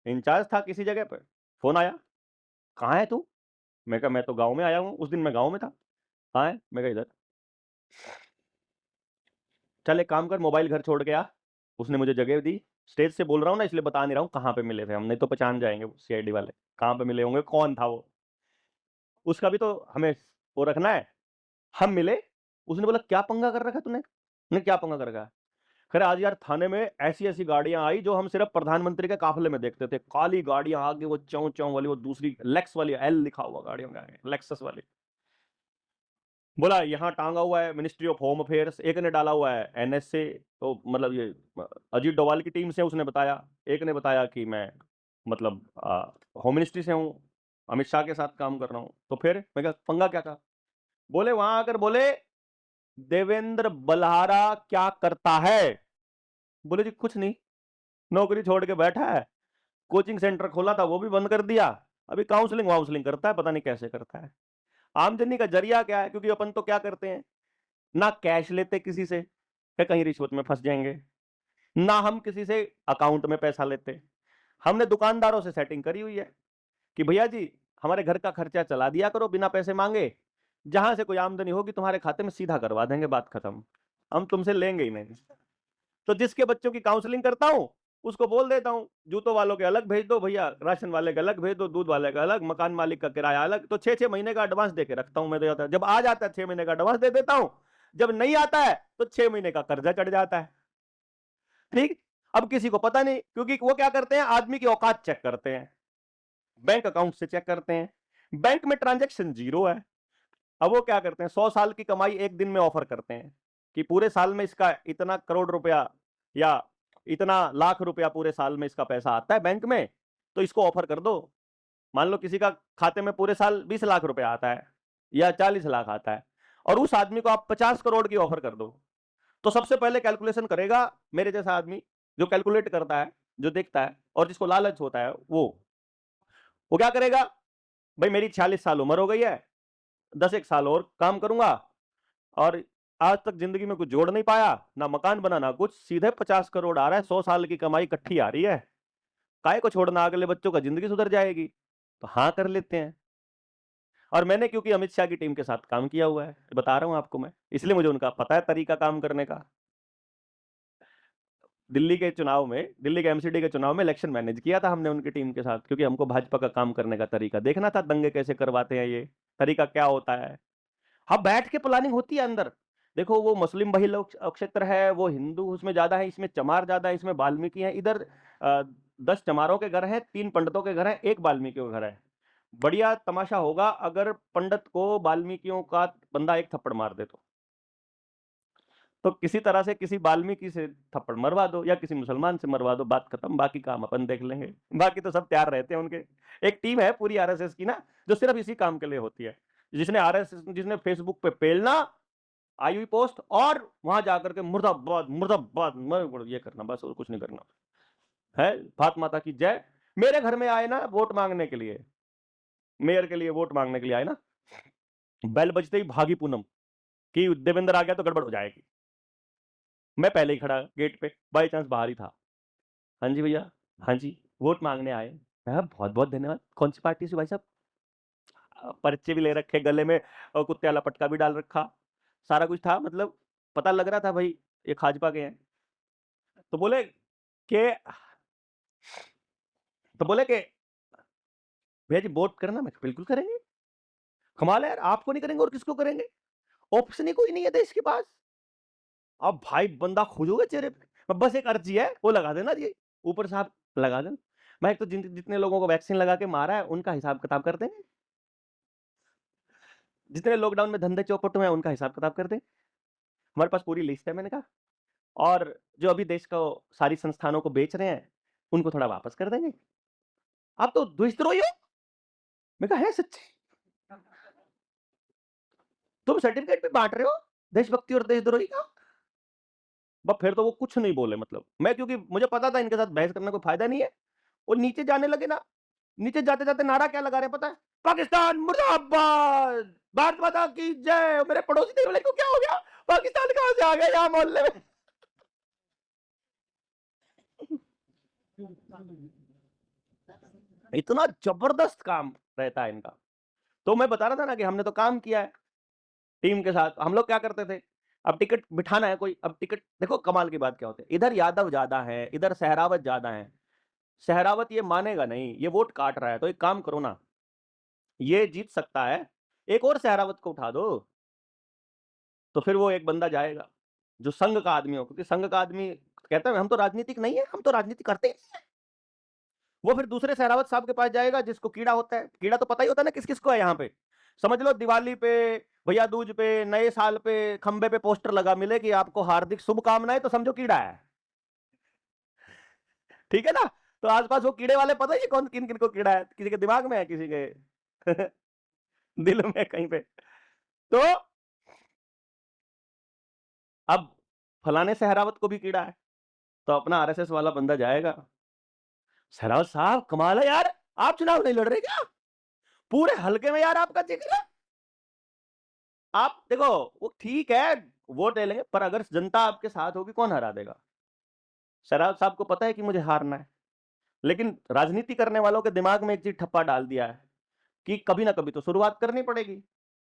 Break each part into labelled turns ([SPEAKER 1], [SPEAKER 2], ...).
[SPEAKER 1] In charge था किसी जगह पे, फोन आया, कहाँ है तू? मैं कहा मैं तो गांव में आया हूँ, उस दिन मैं गांव में था। कहाँ है? मैं कहा इधर। चल एक काम कर, मोबाइल घर छोड़ के आ। उसने मुझे जगह दी, स्टेज से बोल रहा हूँ ना इसलिए बता नहीं रहा हूँ कहाँ पे मिले थे हम, नहीं तो पहचान जाएंगे सीआईडी वाले कहाँ पे मिले होंगे, कौन था वो। उसका भी तो हमें वो रखना है। हम मिले, उसने बोला क्या पंगा कर रखा है तूने? ने क्या पंगा कर रखा है? खैर आज यार थाने में ऐसी ऐसी गाड़ियां आई जो हम सिर्फ प्रधानमंत्री के काफिले में देखते थे, काली गाड़ियां आगे, वो चौ चौ वाली, वो दूसरी लेक्स वाली, एल लिखा हुआ गाड़ियों के आगे, लेक्सस वाली। बोला यहाँ टांगा हुआ है मिनिस्ट्री ऑफ होम अफेयर्स, एक ने डाला हुआ है एनएस से, तो मतलब ये अजीत डोभाल की टीम से, उसने बताया। एक ने बताया कि मैं मतलब होम मिनिस्ट्री से हूँ, अमित शाह के साथ काम कर रहा हूँ। तो फिर मैं कहा पंगा क्या था? बोले वहां आकर बोले देवेंद्र बल्हारा क्या करता है? बोले जी कुछ नहीं, नौकरी छोड़ के बैठा है, कोचिंग सेंटर खोला था वो भी बंद कर दिया, अभी काउंसलिंग वाउंसलिंग करता है, पता नहीं कैसे करता है। आमदनी का जरिया क्या है? क्योंकि अपन तो क्या करते हैं, ना कैश लेते किसी से कि कहीं रिश्वत में फंस जाएंगे, ना हम किसी से अकाउंट में पैसा लेते। हमने दुकानदारों से सेटिंग करी हुई है कि भैया जी हमारे घर का खर्चा चला दिया करो बिना पैसे मांगे, जहां से कोई आमदनी होगी तुम्हारे खाते में सीधा करवा देंगे, बात खत्म, हम तुमसे लेंगे ही नहीं। तो जिसके बच्चों की काउंसलिंग करता हूं उसको बोल देता हूं जूतों वालों के अलग भेज दो भैया, राशन वाले का अलग भेज दो, दूध वाले का अलग, मकान मालिक का किराया अलग। तो 6-6 महीने का एडवांस दे के रखता हूं मैं, तो जब आ जाता है 6 महीने का एडवांस दे देता हूं, जब नहीं आता है तो 6 महीने का कर्जा चढ़ जाता है। ठीक। अब किसी को पता नहीं, क्योंकि वो क्या करते हैं, आदमी की औकात चेक करते हैं, बैंक अकाउंट से चेक करते हैं, बैंक में ट्रांजेक्शन जीरो है। अब वो क्या करते हैं, 100 साल की कमाई एक दिन में ऑफर करते हैं कि पूरे साल में इसका इतना करोड़ रुपया या इतना लाख रुपया पूरे साल में इसका पैसा आता है बैंक में, तो इसको ऑफर कर दो। मान लो किसी का खाते में पूरे साल 20 लाख रुपया आता है या 40 लाख आता है, और उस आदमी को आप 50 करोड़ की ऑफर कर दो, तो सबसे पहले कैलकुलेशन करेगा मेरे जैसा आदमी, जो कैलकुलेट करता है, जो देखता है और जिसको लालच होता है, वो क्या करेगा, भाई मेरी 46 साल उम्र हो गई है, 10 एक साल और काम करूंगा, और आज तक जिंदगी में कुछ जोड़ नहीं पाया, ना मकान बना ना कुछ, सीधे 50 करोड़ आ रहा है, 100 साल की कमाई इकट्ठी आ रही है, काय को छोड़ना, अगले बच्चों का जिंदगी सुधर जाएगी, तो हाँ कर लेते हैं। और मैंने क्योंकि अमित शाह की टीम के साथ काम किया हुआ है, बता रहा हूं आपको मैं, इसलिए मुझे उनका पता है तरीका काम करने का। दिल्ली के चुनाव में, दिल्ली के एमसीडी के चुनाव में इलेक्शन मैनेज किया था हमने उनकी टीम के साथ, क्योंकि हमको भाजपा का काम करने का तरीका देखना था, दंगे कैसे करवाते हैं, ये तरीका क्या होता है। हाँ बैठ के प्लानिंग होती है अंदर। देखो वो मुस्लिम बहुल क्षेत्र है, वो हिंदू उसमें ज्यादा है, इसमें चमार ज्यादा है, इसमें वाल्मीकि है, इधर 10 चमारों के घर हैं, 3 पंडितों के घर हैं, एक वाल्मीकि का घर है। बढ़िया तमाशा होगा अगर पंडित को वाल्मीकियों का बंदा एक थप्पड़ मार दे तो किसी तरह से किसी वाल्मीकि से थप्पड़ मरवा दो या किसी मुसलमान से मरवा दो, बात खत्म, बाकी काम अपन देख लेंगे। बाकी तो सब तैयार रहते हैं उनके। एक टीम है पूरी आरएसएस की ना, जो सिर्फ इसी काम के लिए होती है, जिसने आरएसएस, जिसने फेसबुक पे पेलना, आई हुई पोस्ट, और वहां जाकर के मुर्दाबाद मुर्दाबाद ये करना, बस और कुछ नहीं करना है। भारत माता की जय। मेरे घर में आए ना वोट मांगने के लिए, मेयर के लिए वोट मांगने के लिए आए ना, बेल बजते ही भागी पूनम कि देवेंद्र आ गया तो गड़बड़ हो जाएगी। मैं पहले ही खड़ा गेट पे, बाई चांस बाहर ही था। हाँ जी भैया, हाँ जी, वोट मांगने आए। मैं कहा, बहुत बहुत धन्यवाद, कौन सी पार्टी से भाई साहब? पर्चे भी ले रखे गले में, और कुत्ते वाला पटका भी डाल रखा, सारा कुछ था, मतलब पता लग रहा था भाई ये भाजपा के हैं। तो बोले के तो बोले के भैया जी वोट करना। मैं कहा, बिल्कुल करेंगे, कमाल है यार, आपको नहीं करेंगे और किसको करेंगे, ऑप्शन ही कोई नहीं है देश के पास। अब भाई बंदा खुश हो गया चेहरे पे, बस एक अर्जी है वो लगा देना जी, ऊपर साहब लगा देना। मैं एक तो जितने लोगों को वैक्सीन लगा के मारा है उनका हिसाब किताब कर देंगे, जितने लॉकडाउन में धंधे चौपट हुए हैं उनका हिसाब किताब कर दें, हमारे पास पूरी लिस्ट है। मैंने कहा, और जो अभी देश को सारी संस्थानों को बेच रहे हैं उनको थोड़ा वापस कर देंगे। आप तो देशद्रोही हो। मैं कहा है सच्ची, तुम सर्टिफिकेट भी बांट रहे हो देशभक्ति और देशद्रोही का। बस फिर तो वो कुछ नहीं बोले, मतलब मैं, क्योंकि मुझे पता था इनके साथ बहस करने को फायदा नहीं है। वो नीचे जाने लगे ना, नीचे जाते जाते नारा क्या लगा रहे हैं पता है? पाकिस्तान मुर्दाबाद, भारत माता की जय। मेरे पड़ोसी थे, बोले, "को क्या हो गया, पाकिस्तान कहां से आ गया यहाँ मोहल्ले में?" इतना जबरदस्त काम रहता है इनका। तो मैं बता रहा था ना कि हमने तो काम किया है टीम के साथ। हम लोग क्या करते थे, अब टिकट बिठाना है कोई, अब टिकट देखो कमाल की बात क्या होती है, इधर यादव ज्यादा है, इधर सहरावत ज्यादा है। सहरावत ये मानेगा नहीं, ये वोट काट रहा है, तो एक काम करो ना, ये जीत सकता है, एक और सहरावत को उठा दो। तो फिर वो एक बंदा जाएगा जो संघ का आदमी हो, क्योंकि संघ का आदमी कहता है हम तो राजनीतिक नहीं है, हम तो राजनीति करते हैं। वो फिर दूसरे सहरावत साहब के पास जाएगा जिसको कीड़ा होता है, कीड़ा तो पता ही होता है ना किस किस को है यहाँ पे। समझ लो दिवाली पे, भैया दूज पे, नए साल पे खंबे पे पोस्टर लगा मिले कि आपको हार्दिक शुभकामनाएं, तो समझो कीड़ा है। ठीक है ना। तो आसपास वो कीड़े वाले पता ही कौन किन किन को कीड़ा है, किसी के दिमाग में है, किसी के दिल में कहीं पे। तो अब फलाने सहरावत को भी कीड़ा है, तो अपना आरएसएस वाला बंदा जाएगा, सहरावत साहब कमाल है यार, आप चुनाव नहीं लड़ रहे क्या, पूरे हलके में यार आपका जिक्र है। आप देखो वो ठीक है वोट ले लेंगे, पर अगर जनता आपके साथ होगी कौन हरा देगा। सहरावत साहब को पता है कि मुझे हारना है, लेकिन राजनीति करने वालों के दिमाग में एक चीज ठप्पा डाल दिया है कि कभी ना कभी तो शुरुआत करनी पड़ेगी,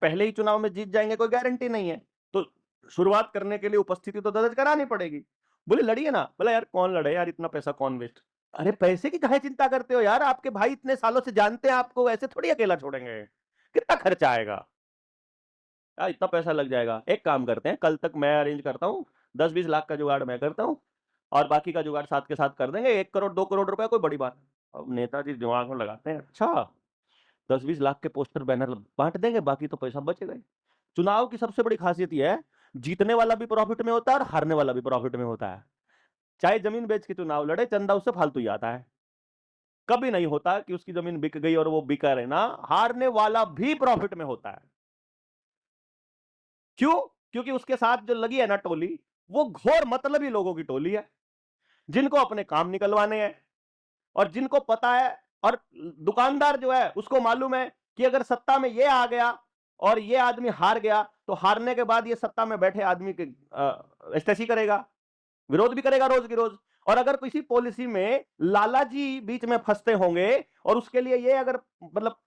[SPEAKER 1] पहले ही चुनाव में जीत जाएंगे कोई गारंटी नहीं है, तो शुरुआत करने के लिए उपस्थिति तो दर्ज करानी पड़ेगी। बोले लड़िए ना, बोला यार कौन लड़े यार, इतना पैसा कौन वेस्ट। अरे पैसे की काहे चिंता करते हो यार, आपके भाई इतने सालों से जानते हैं आपको, ऐसे थोड़ी अकेला छोड़ेंगे, कितना खर्चा आएगा यार, इतना पैसा लग जाएगा। एक काम करते हैं, कल तक मैं अरेंज करता हूँ, 10-20 लाख का जुगाड़ मैं करता हूँ, और बाकी का जुगाड़ साथ के साथ कर देंगे, 1 करोड़ 2 करोड़ रुपया कोई बड़ी बात। अब नेताजी दिमाग में लगाते हैं, अच्छा 10-20 लाख के पोस्टर बैनर बांट देंगे, बाकी तो पैसा बचेगा ही। चुनाव की सबसे बड़ी खासियत यह है, जीतने वाला भी प्रॉफिट में होता है और हारने वाला भी प्रॉफिट में होता है। चाहे जमीन बेच के चुनाव लड़े, चंदा उससे फालतू ही आता है, कभी नहीं होता कि उसकी जमीन बिक गई और वो बिका रहे ना, हारने वाला भी प्रॉफिट में होता है। क्यों? क्योंकि उसके साथ जो लगी है ना टोली, वो घोर मतलबी लोगों की टोली है, जिनको अपने काम निकलवाने हैं, और जिनको पता है, और दुकानदार जो है उसको मालूम है कि अगर सत्ता में ये आ गया और ये आदमी हार गया, तो हारने के बाद ये सत्ता में बैठे आदमी के एस्टेसी करेगा, विरोध भी करेगा रोज की रोज। और अगर किसी पॉलिसी में लालाजी बीच में फंसते होंगे और उसके लिए ये अगर मतलब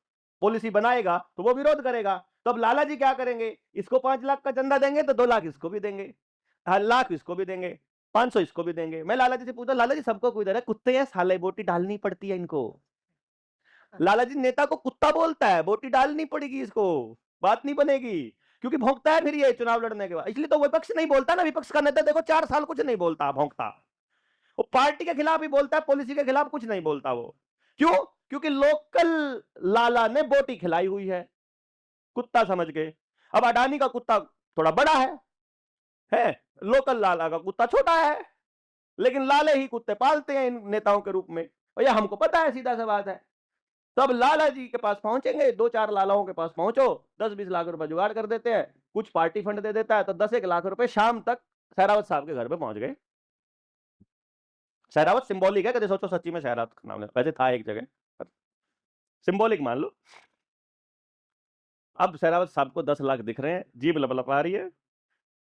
[SPEAKER 1] पॉलिसी बनाएगा तो वो विरोध करेगा, तो अब लालाजी क्या करेंगे, इसको 5 लाख का चंदा देंगे तो 2 लाख इसको भी देंगे, 1 लाख इसको भी देंगे, 500 इसको भी देंगे। मैं लालाजी से पूछा, लालाजी सबको कोई दे रहा है, कुत्ते हैं साले, बोटी डालनी पड़ती है इनको। लालाजी नेता को कुत्ता बोलता है, बोटी डालनी पड़ेगी इसको, बात नहीं बनेगी, क्योंकि भौंकता है फिर ये चुनाव लड़ने के बाद। इसलिए तो विपक्ष नहीं बोलता ना, विपक्ष का नेता देखो 4 साल कुछ नहीं बोलता, भौंकता, वो पार्टी के खिलाफ ही बोलता है, पॉलिसी के खिलाफ कुछ नहीं बोलता वो। क्यों? क्योंकि लोकल लाला ने बोटी खिलाई हुई है कुत्ता समझ के। अब अडानी का कुत्ता थोड़ा बड़ा है, लोकल लाला का कुत्ता छोटा है, लेकिन लाले ही कुत्ते पालते हैं इन नेताओं के रूप में, और ये हमको पता है, सीधा सा बात है। तब लाला जी के पास पहुंचेंगे, 2-4 लालाओं के पास पहुंचो, 10-20 लाख रुपए जुगाड़ कर देते हैं, कुछ पार्टी फंड दे देता है, तो 10-1 लाख रुपए शाम तक सहरावत साहब के घर पे पहुंच गए। सहरावत सिंबॉलिक है, कभी सोचो सच्ची में सहरावत का नाम ले, वैसे था एक जगह, सिंबॉलिक मान लो। अब सहरावत साहब को 10 लाख दिख रहे हैं, जीभ लपलपा रही है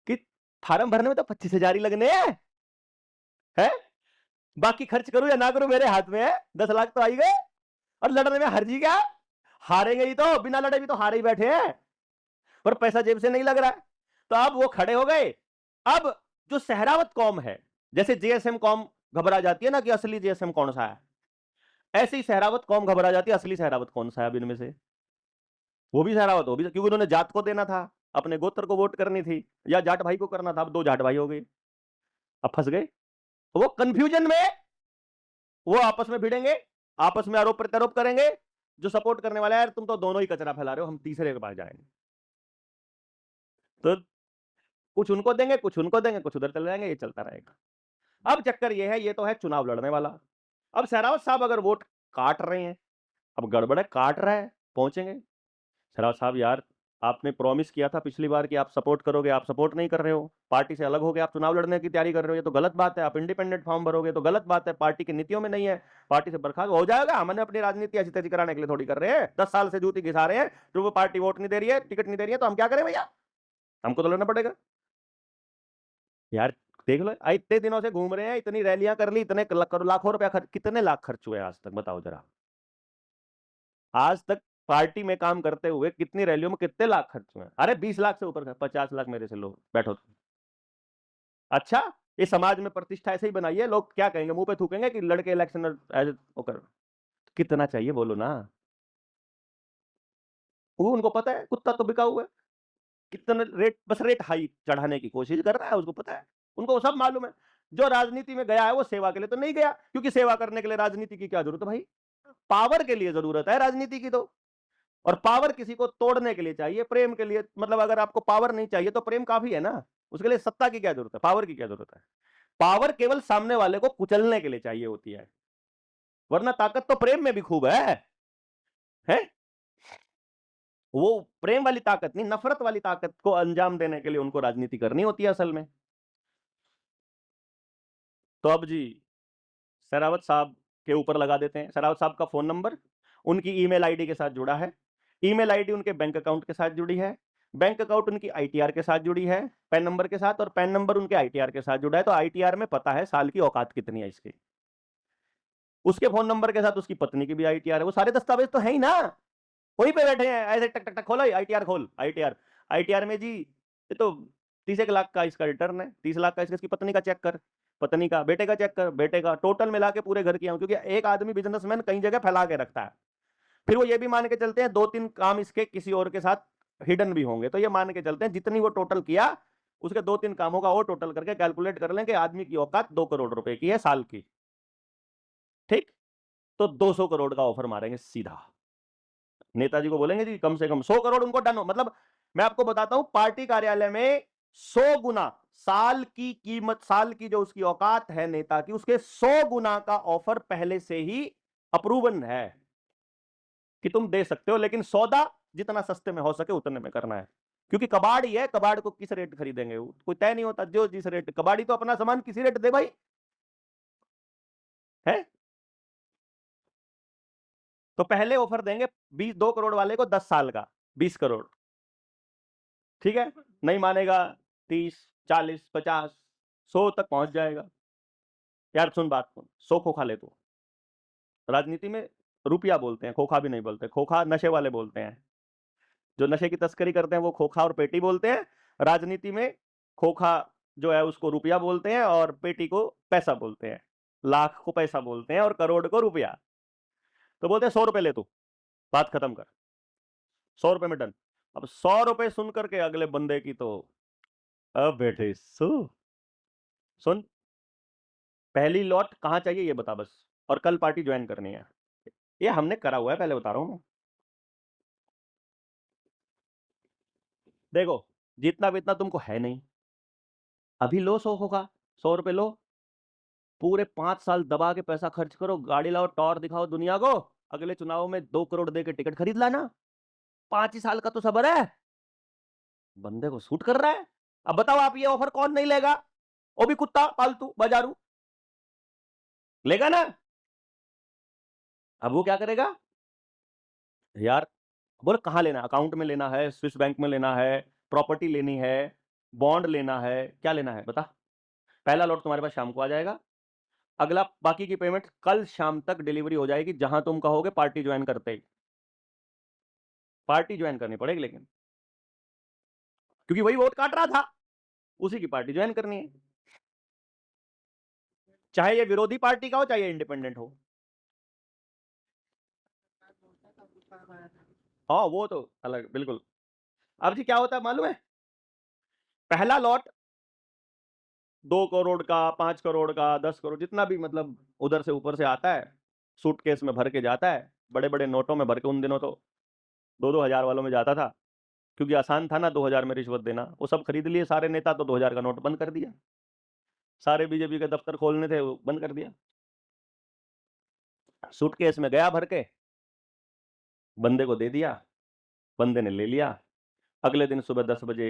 [SPEAKER 1] कि फार्म भरने में तो 25,000 ही लगने हैं, बाकी खर्च करूं या ना करूं मेरे हाथ में है, 10 लाख तो आई गए, और लड़ने में हर्जी क्या, हारेंगे ही तो, बिना लड़े भी तो हारे ही बैठे हैं, पर पैसा जेब से नहीं लग रहा है। तो अब वो खड़े हो गए। अब जो सहरावत कौम है, जैसे जेएसएम कौम घबरा जाती है ना कि असली जेएसएम कौन सा है, ऐसे ही सहरावत कौम घबरा जाती है, असली सहरावत कौन सा है अब इनमें से। वो भी सहरावत, वो भी, क्योंकि उन्होंने जात को देना था, अपने गोत्र को वोट करनी थी, या जाट भाई को करना था, अब 2 जाट भाई हो गए, अब फंस गए। वो कंफ्यूजन में वो आपस में भिड़ेंगे, आपस में आरोप प्रत्यारोप करेंगे, जो सपोर्ट करने वाला है यार तुम तो दोनों ही कचरा फैला रहे हो, हम तीसरे के पास जाएंगे, तो कुछ उनको देंगे, कुछ उनको देंगे, कुछ उधर चले जाएंगे, ये चलता रहेगा। अब चक्कर ये है, ये तो है चुनाव लड़ने वाला। अब सहरावत साहब अगर वोट काट रहे हैं, अब गड़बड़ है, काट रहा है, पहुंचेंगे, सहरावत साहब यार आपने प्रॉमिस किया था पिछली बार कि आप सपोर्ट करोगे, आप सपोर्ट नहीं कर रहे हो, पार्टी से अलग हो गए, आप चुनाव लड़ने की तैयारी कर रहे हो, ये तो गलत बात है, आप इंडिपेंडेंट फॉर्म भरोगे तो गलत बात है, पार्टी की नीतियों में नहीं है, पार्टी से बर्खास्त हो जाएगा। हमने अपनी राजनीति ऐसी तैसी कराने के लिए थोड़ी कर रहे हैं, 10 साल से जूती घिसा रहे हैं, जो वो पार्टी वोट नहीं दे रही है, टिकट नहीं दे रही है, तो हम क्या करें भैया, हमको तो लड़ना पड़ेगा यार। देख लो इतने दिनों से घूम रहे हैं, इतनी रैलियां कर ली, इतने लाखों रुपया कितने लाख खर्च हुए आज तक, बताओ जरा। आज तक पार्टी में काम करते हुए कितनी रैलियों में कितने लाख खर्च हुए? अरे 20 लाख से ऊपर, 50 लाख मेरे से लो, बैठो। अच्छा, ये समाज में प्रतिष्ठा ऐसे ही बनाई है, लोग क्या कहेंगे, मुंह पे थूकेंगे कि लड़के इलेक्शन कर। कितना चाहिए बोलो ना? वो उनको पता है कुत्ता तो बिका हुआ है, कितना रेट, बस रेट हाई चढ़ाने की कोशिश कर रहा है, उसको पता है, उनको सब मालूम है। जो राजनीति में गया है वो सेवा के लिए तो नहीं गया, क्योंकि सेवा करने के लिए राजनीति की क्या जरूरत है भाई? पावर के लिए जरूरत है राजनीति की तो। और पावर किसी को तोड़ने के लिए चाहिए, प्रेम के लिए, मतलब अगर आपको पावर नहीं चाहिए तो प्रेम काफी है ना, उसके लिए सत्ता की क्या जरूरत है, पावर की क्या जरूरत है? पावर केवल सामने वाले को कुचलने के लिए चाहिए होती है, वरना ताकत तो प्रेम में भी खूब है? वो प्रेम वाली ताकत नहीं, नफरत वाली ताकत को अंजाम देने के लिए उनको राजनीति करनी होती है असल में। तो अब जी शेरावत साहब के ऊपर लगा देते हैं। शेरावत साहब का फोन नंबर उनकी ईमेल आईडी के साथ जुड़ा है, ईमेल आईडी उनके बैंक अकाउंट के साथ जुड़ी है, बैंक अकाउंट उनकी आईटीआर के साथ जुड़ी है, पैन नंबर के साथ, और पैन नंबर उनके आईटीआर के साथ जुड़ा है। तो आईटीआर में पता है साल की औकात कितनी है इसकी। उसके फोन नंबर के साथ उसकी पत्नी की भी आईटीआर है, वो सारे दस्तावेज तो है ही ना, वहीं पे बैठे हैं ऐसे टक टक टक, खोलो आईटीआर खोल, आईटीआर, आईटीआर में जी ये तो 30 लाख का इसका रिटर्न है, 30 लाख का इसकी पत्नी का चेक कर, पत्नी का, बेटे का चेक कर, बेटे का, टोटल मिला के पूरे घर किया हूं, क्योंकि एक आदमी बिजनेसमैन कई जगह फैला के रखता है। फिर वो ये भी मान के चलते हैं 2-3 काम इसके किसी और के साथ हिडन भी होंगे, तो ये मान के चलते हैं जितनी वो टोटल किया उसके 2-3 कामों का और टोटल करके कैलकुलेट कर लें कि आदमी की औकात 2 करोड़ रुपए की है साल की, ठीक? तो 200 करोड़ का ऑफर मारेंगे सीधा, नेताजी को बोलेंगे जी कम से कम 100 करोड़ उनको डन हो। मतलब मैं आपको बताता हूं, पार्टी कार्यालय में 100 गुना साल की कीमत, साल की जो उसकी औकात है नेता की, उसके 100 गुना का ऑफर पहले से ही अप्रूवन है कि तुम दे सकते हो, लेकिन सौदा जितना सस्ते में हो सके उतने में करना है, क्योंकि कबाड़ ही है, कबाड़ को किस रेट खरीदेंगे, कोई तय नहीं होता, जो जिस रेट, कबाड़ी तो अपना सामान किसी रेट दे भाई, है? तो पहले ऑफर देंगे 2 करोड़ वाले को 10 साल का 20 करोड़, ठीक है? नहीं मानेगा 30, 40, 50, 100 तक पहुंच जाएगा। यार सुन बात सुन, 100 खोखा ले तू, राजनीति में रुपया बोलते हैं, खोखा भी नहीं बोलते, खोखा नशे वाले बोलते हैं, जो नशे की तस्करी करते हैं वो खोखा और पेटी बोलते हैं। राजनीति में खोखा जो है उसको रुपया बोलते हैं, और पेटी को पैसा बोलते हैं, लाख को पैसा बोलते हैं और करोड़ को रुपया। तो बोलते हैं 100 रुपए ले तू, बात खत्म कर, 100 रुपए में डन। अब 100 रुपए सुन करके अगले बंदे की तो, अब बेटे सुन, पहली लॉट कहाँ चाहिए ये बता बस, और कल पार्टी ज्वाइन करनी है, ये हमने करा हुआ है, पहले बता रहा हूं मैं। देखो जितना भी इतना तुमको है नहीं, अभी लो 100 होगा, 100 रुपए लो, पूरे 5 साल दबा के पैसा खर्च करो, गाड़ी लाओ, टॉर दिखाओ दुनिया को, अगले चुनाव में 2 करोड़ दे के टिकट खरीद लाना, 5 ही साल का तो सबर है, बंदे को सूट कर रहा है। अब बताओ आप ये ऑफर कौन नहीं लेगा? वो भी कुत्ता पालतू बाजारू लेगा ना। अब वो क्या करेगा यार, बोले कहाँ लेना है, अकाउंट में लेना है, स्विस बैंक में लेना है, प्रॉपर्टी लेनी है, बॉन्ड लेना है, क्या लेना है बता? पहला लॉट तुम्हारे पास शाम को आ जाएगा, अगला बाकी की पेमेंट कल शाम तक डिलीवरी हो जाएगी, जहां तुम कहोगे पार्टी ज्वाइन करते ही। पार्टी ज्वाइन करनी पड़ेगी लेकिन, क्योंकि वही वोट काट रहा था, उसी की पार्टी ज्वाइन करनी है, चाहे ये विरोधी पार्टी का हो चाहे ये इंडिपेंडेंट हो। हाँ वो तो अलग बिल्कुल। अब जी क्या होता है मालूम है, पहला लॉट 2 करोड़ का, 5 करोड़ का, 10 करोड़, जितना भी मतलब उधर से ऊपर से आता है, सूटकेस में भर के जाता है, बड़े बड़े नोटों में भर के, उन दिनों तो 2-2 हजार वालों में जाता था, क्योंकि आसान था ना 2 हजार में रिश्वत देना, वो सब खरीद लिए सारे नेता, तो 2 हजार का नोट बंद कर दिया, सारे बीजेपी के दफ्तर खोलने थे वो बंद कर दिया, सूटकेस में गया भर के, बंदे को दे दिया, बंदे ने ले लिया, अगले दिन सुबह 10 बजे,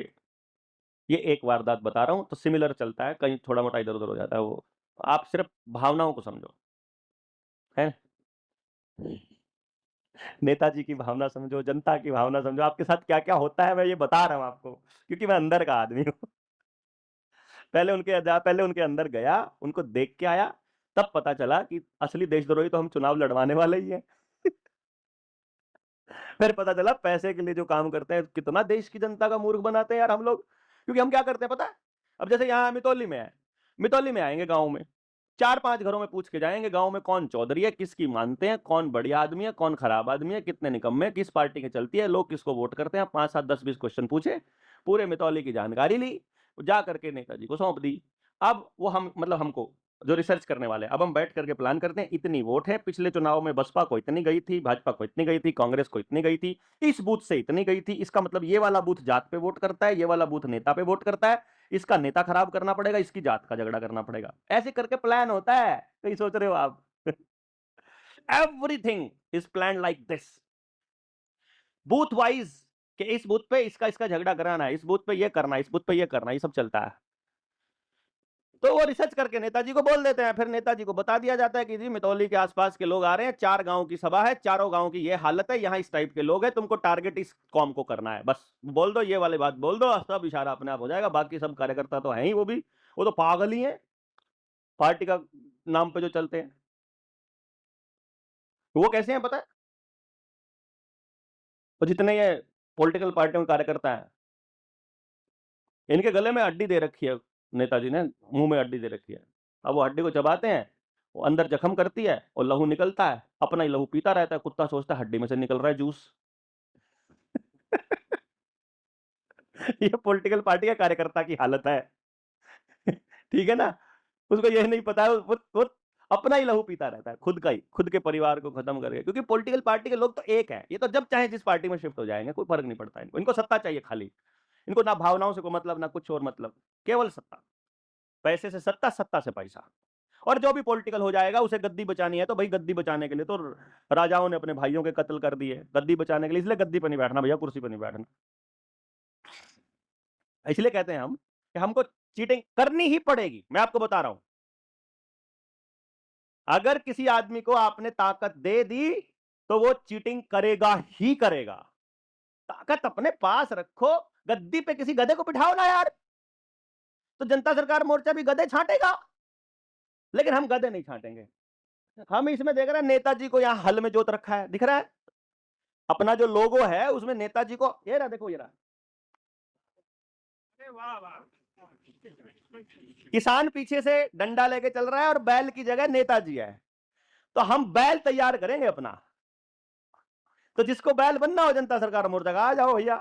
[SPEAKER 1] ये एक वारदात बता रहा हूं, तो सिमिलर चलता है, कहीं थोड़ा मोटा इधर उधर हो जाता है वो, आप सिर्फ भावनाओं को समझो, है? नेताजी की भावना समझो, जनता की भावना समझो, आपके साथ क्या क्या होता है मैं ये बता रहा हूं आपको, क्योंकि मैं अंदर का आदमी हूं। पहले उनके अंदर गया, उनको देख के आया, तब पता चला कि असली देशद्रोही तो हम चुनाव लड़वाने वाले ही हैं। फिर पता चला पैसे के लिए जो काम करते हैं, कितना देश की जनता का मूर्ख बनाते हैं यार हम लोग। क्योंकि हम क्या करते हैं पता है, अब जैसे यहाँ मितौली में है, मितौली में आएंगे गांव में, 4-5 घरों में पूछ के जाएंगे गांव में कौन चौधरी है, किसकी मानते हैं, कौन बढ़िया आदमी है, कौन खराब आदमी है, कितने निकम्मे, किस पार्टी की चलती है, लोग किसको वोट करते हैं, 5-7-10-20 क्वेश्चन पूछे, पूरे मितौली की जानकारी ली, जा करके नेताजी को सौंप दी। अब वो हम मतलब हमको जो रिसर्च करने वाले, अब हम बैठ करके प्लान करते हैं, इतनी वोट है, पिछले चुनाव में बसपा को इतनी गई थी, भाजपा को इतनी गई थी, कांग्रेस को इतनी गई थी, इस बूथ से इतनी गई थी, इसका मतलब ये वाला बूथ जात पे वोट करता है, ये वाला बूथ नेता पे वोट करता है, इसका नेता खराब करना पड़ेगा, इसकी जात का झगड़ा करना पड़ेगा, ऐसे करके प्लान होता है। कहीं सोच रहे हो आप? Everything is plan like this, booth wise, कि इस बूथ पे इसका इसका झगड़ा कराना है, इस बूथ पे ये करना है, इस बूथ पे ये करना है, ये सब चलता है। तो वो रिसर्च करके नेताजी को बोल देते हैं, फिर नेताजी को बता दिया जाता है कि जी मितौली के आसपास के लोग आ रहे हैं, 4 गांव की सभा है, चारों गांव की ये हालत है, यहाँ इस टाइप के लोग हैं, तुमको टारगेट इस कौम को करना है, बस बोल दो, ये वाली बात बोल दो, सब इशारा अपने आप हो जाएगा। बाकी सब कार्यकर्ता तो हैं ही, वो तो पागल ही हैं, पार्टी का नाम पे जो चलते हैं। वो कैसे हैं पता है? तो जितने ये पॉलिटिकल पार्टियों के कार्यकर्ता हैं, इनके गले में हड्डी दे रखी है, नेताजी ने मुंह में हड्डी दे रखी है। अब वो हड्डी को चबाते हैं, वो अंदर जख्म करती है और लहू निकलता है, अपना ही लहू पीता रहता है, कुत्ता सोचता है हड्डी में से निकल रहा है जूस। ये पॉलिटिकल पार्टी का कार्यकर्ता की हालत है। ठीक है ना? उसको ये नहीं पता है, वो अपना ही लहू पीता रहता है, खुद का ही, खुद के परिवार को खत्म करके। क्योंकि पॉलिटिकल पार्टी के लोग तो एक है, ये तो जब चाहे जिस पार्टी में शिफ्ट हो जाएंगे, कोई फर्क नहीं पड़ता इनको, इनको सत्ता चाहिए खाली, इनको ना भावनाओं से कोई मतलब, ना कुछ और मतलब, केवल सत्ता। पैसे से सत्ता, सत्ता से पैसा। और जो भी पॉलिटिकल हो जाएगा, उसे गद्दी बचानी है, तो भाई गद्दी बचाने के लिए तो राजाओं ने अपने भाइयों के कत्ल कर दिए, गद्दी बचाने के लिए, इसलिए गद्दी पर नहीं बैठना भैया, कुर्सी पर नहीं बैठना। इसलिए कहते हैं हम कि हमको चीटिंग करनी ही पड़ेगी। मैं आपको बता रहा हूं, अगर किसी आदमी को आपने ताकत दे दी तो वो चीटिंग करेगा ही करेगा। ताकत अपने पास रखो, गद्दी पे किसी गधे को बिठाओ ना यार, तो जनता सरकार मोर्चा भी गधे छांटेगा, लेकिन हम गधे नहीं छांटेंगे। हम इसमें देख रहे हैं नेताजी को यहां हल में जोत रखा है, दिख रहा है अपना जो लोगो है उसमें नेताजी को, ये रहा देखो, ये रहा। किसान पीछे से डंडा लेके चल रहा है और बैल की जगह नेताजी है, तो हम बैल तैयार करेंगे अपना। तो जिसको बैल बनना हो जनता सरकार मोर्चा का, आ जाओ भैया,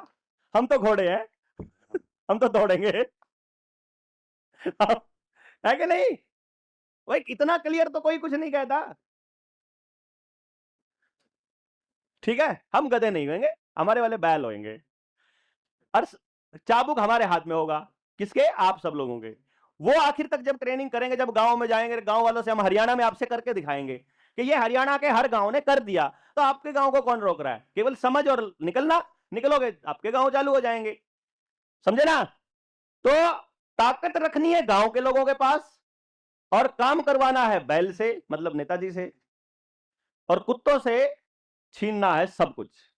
[SPEAKER 1] हम तो घोड़े हैं, हम तो दौड़ेंगे। है कि नहीं भाई? इतना क्लियर तो कोई कुछ नहीं कहता। ठीक है, हम गधे नहीं होंगे, हमारे वाले बैल होंगे, और चाबुक हमारे हाथ में होगा। किसके? आप सब लोगों के। वो आखिर तक जब ट्रेनिंग करेंगे, जब गांव में जाएंगे, गांव वालों से हम हरियाणा में आपसे करके दिखाएंगे कि ये हरियाणा के हर गांव ने कर दिया, तो आपके गांव को कौन रोक रहा है? केवल समझ और निकलना, निकलोगे आपके गांव चालू हो जाएंगे। समझे ना? तो ताकत रखनी है गांव के लोगों के पास, और काम करवाना है बैल से, मतलब नेताजी से, और कुत्तों से छीनना है सब कुछ।